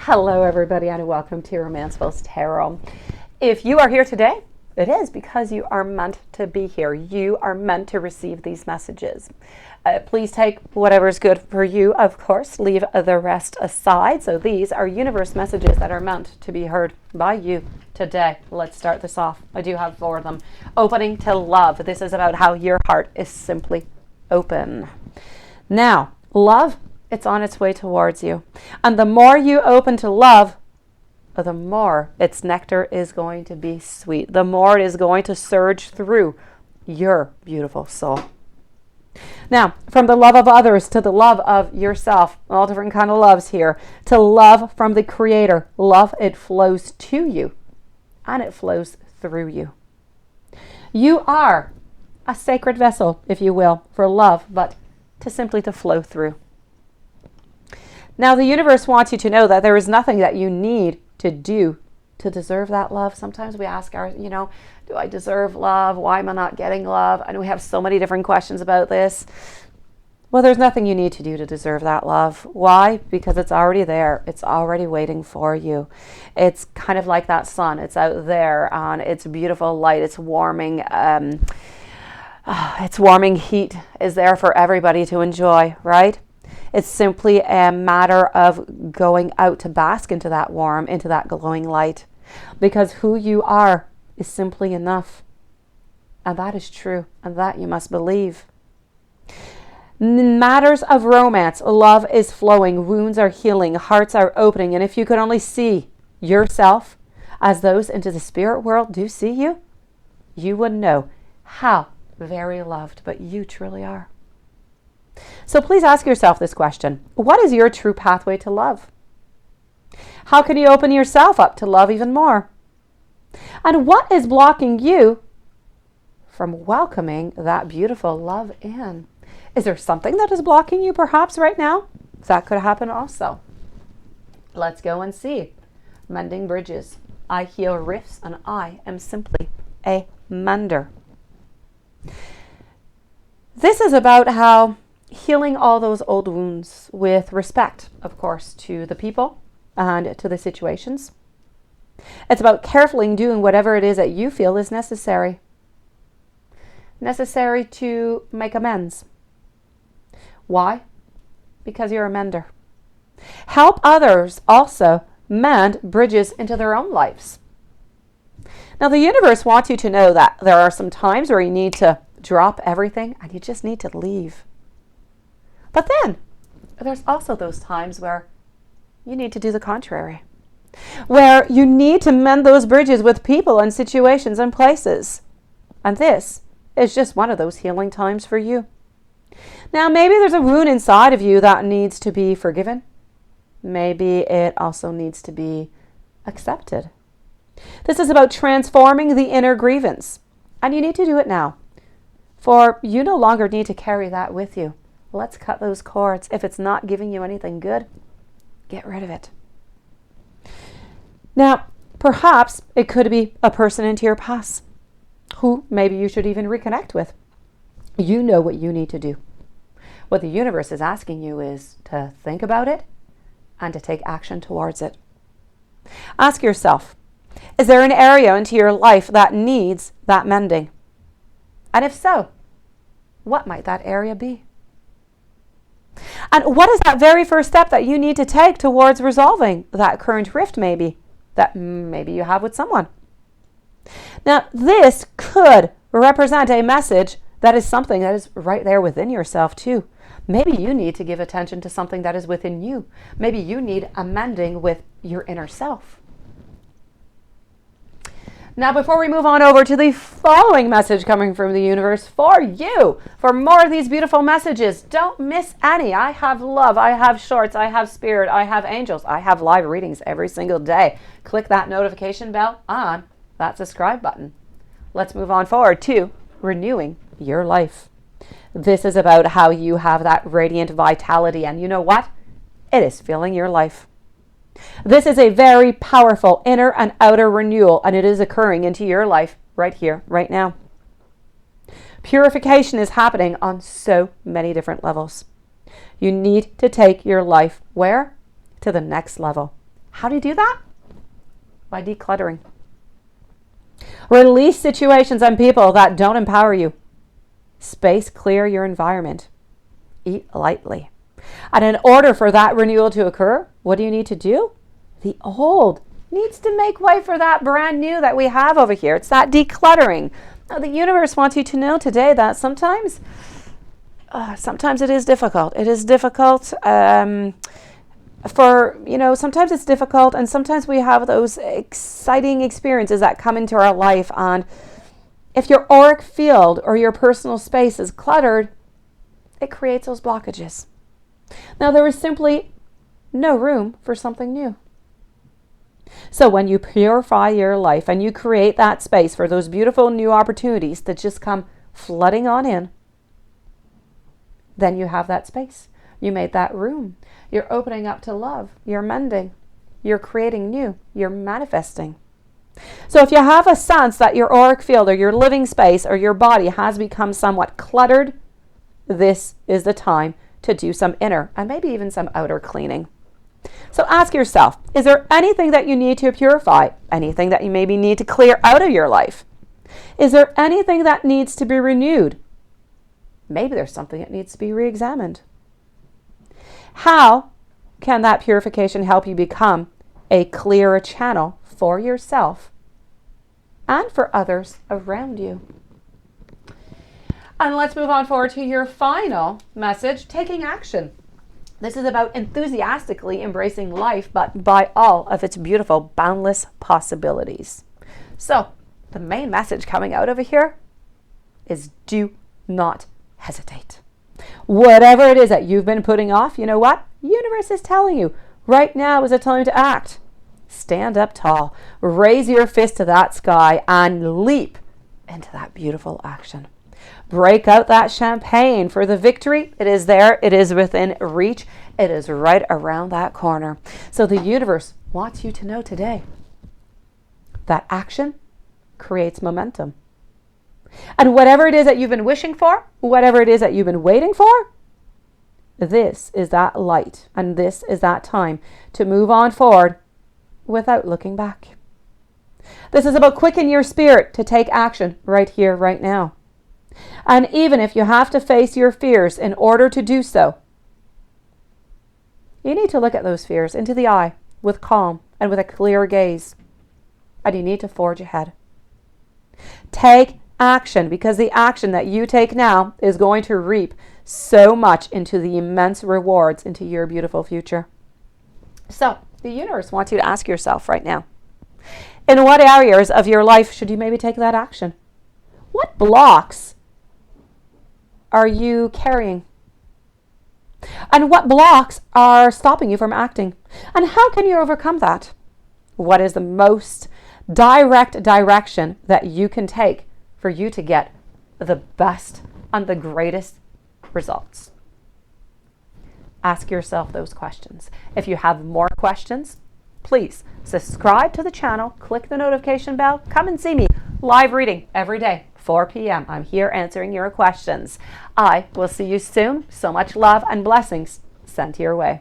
Hello everybody and welcome to Romancefull's Tarot. If you are here today, it is because you are meant to be here. You are meant to receive these messages. Please take whatever is good for you, of course. Leave the rest aside. So these are universe messages that are meant to be heard by you today. Let's start this off. I do have 4 of them. Opening to love. This is about how your heart is simply open. Now, love, it's on its way towards you. And the more you open to love, the more its nectar is going to be sweet. The more it is going to surge through your beautiful soul. Now, from the love of others to the love of yourself, all different kind of loves here, to love from the Creator. Love, it flows to you and it flows through you. You are a sacred vessel, if you will, for love, but simply to flow through. Now, the universe wants you to know that there is nothing that you need to do to deserve that love. Sometimes we ask do I deserve love? Why am I not getting love? And we have so many different questions about this. Well, there's nothing you need to do to deserve that love. Why? Because it's already there. It's already waiting for you. It's kind of like that sun. It's out there and it's beautiful light. It's warming. It's warming heat is there for everybody to enjoy, right? It's simply a matter of going out to bask into that warm, into that glowing light, because who you are is simply enough. And that is true, and that you must believe. In matters of romance, love is flowing, wounds are healing, hearts are opening, and if you could only see yourself as those into the spirit world do see you, you would know how very loved, but you truly are. So please ask yourself this question. What is your true pathway to love? How can you open yourself up to love even more? And what is blocking you from welcoming that beautiful love in? Is there something that is blocking you perhaps right now? That could happen also. Let's go and see. Mending Bridges. I heal rifts and I am simply a mender. This is about how healing all those old wounds with respect, of course, to the people and to the situations. It's about carefully doing whatever it is that you feel is necessary. Necessary to make amends. Why? Because you're a mender. Help others also mend bridges into their own lives. Now, the universe wants you to know that there are some times where you need to drop everything and you just need to leave. But then there's also those times where you need to do the contrary, where you need to mend those bridges with people and situations and places. And this is just one of those healing times for you. Now, maybe there's a wound inside of you that needs to be forgiven. Maybe it also needs to be accepted. This is about transforming the inner grievance. And you need to do it now, for you no longer need to carry that with you. Let's cut those cords. If it's not giving you anything good, get rid of it. Now, perhaps it could be a person into your past who maybe you should even reconnect with. You know what you need to do. What the universe is asking you is to think about it and to take action towards it. Ask yourself, is there an area into your life that needs that mending? And if so, what might that area be? And what is that very first step that you need to take towards resolving that current rift that maybe you have with someone? Now, this could represent a message that is something that is right there within yourself too. Maybe you need to give attention to something that is within you. Maybe you need amending with your inner self. Now, before we move on over to the following message coming from the universe for you, for more of these beautiful messages, don't miss any. I have love, I have shorts, I have spirit, I have angels, I have live readings every single day. Click that notification bell on that subscribe button. Let's move on forward to renewing your life. This is about how you have that radiant vitality, and you know what? It is filling your life. This is a very powerful inner and outer renewal, and it is occurring into your life right here, right now. Purification is happening on so many different levels. You need to take your life where? To the next level. How do you do that? By decluttering. Release situations and people that don't empower you. Space clear your environment. Eat lightly. And in order for that renewal to occur, what do you need to do? The old needs to make way for that brand new that we have over here. It's that decluttering. Now, the universe wants you to know today that sometimes it is difficult. It is difficult sometimes it's difficult, and sometimes we have those exciting experiences that come into our life. And if your auric field or your personal space is cluttered, it creates those blockages. Now, there is simply no room for something new. So when you purify your life and you create that space for those beautiful new opportunities that just come flooding on in, then you have that space. You made that room. You're opening up to love. You're mending. You're creating new. You're manifesting. So if you have a sense that your auric field or your living space or your body has become somewhat cluttered, this is the time to do some inner and maybe even some outer cleaning. So ask yourself, is there anything that you need to purify? Anything that you maybe need to clear out of your life? Is there anything that needs to be renewed? Maybe there's something that needs to be re-examined. How can that purification help you become a clearer channel for yourself and for others around you? And let's move on forward to your final message, taking action. This is about enthusiastically embracing life, but by all of its beautiful, boundless possibilities. So, the main message coming out over here is do not hesitate. Whatever it is that you've been putting off, you know what? Universe is telling you, right now is the time to act. Stand up tall, raise your fist to that sky, and leap into that beautiful action. Break out that champagne for the victory. It is there. It is within reach. It is right around that corner. So the universe wants you to know today that action creates momentum. And whatever it is that you've been wishing for, whatever it is that you've been waiting for, this is that light and this is that time to move on forward without looking back. This is about quickening your spirit to take action right here, right now. And even if you have to face your fears in order to do so, you need to look at those fears into the eye with calm and with a clear gaze. And you need to forge ahead. Take action, because the action that you take now is going to reap so much into the immense rewards into your beautiful future. So the universe wants you to ask yourself right now, in what areas of your life should you maybe take that action? What blocks are you carrying? And what blocks are stopping you from acting? And how can you overcome that? What is the most direct direction that you can take for you to get the best and the greatest results? Ask yourself those questions. If you have more questions, please subscribe to the channel, click the notification bell, come and see me live reading every day, 4 p.m. I'm here answering your questions. I will see you soon. So much love and blessings sent your way.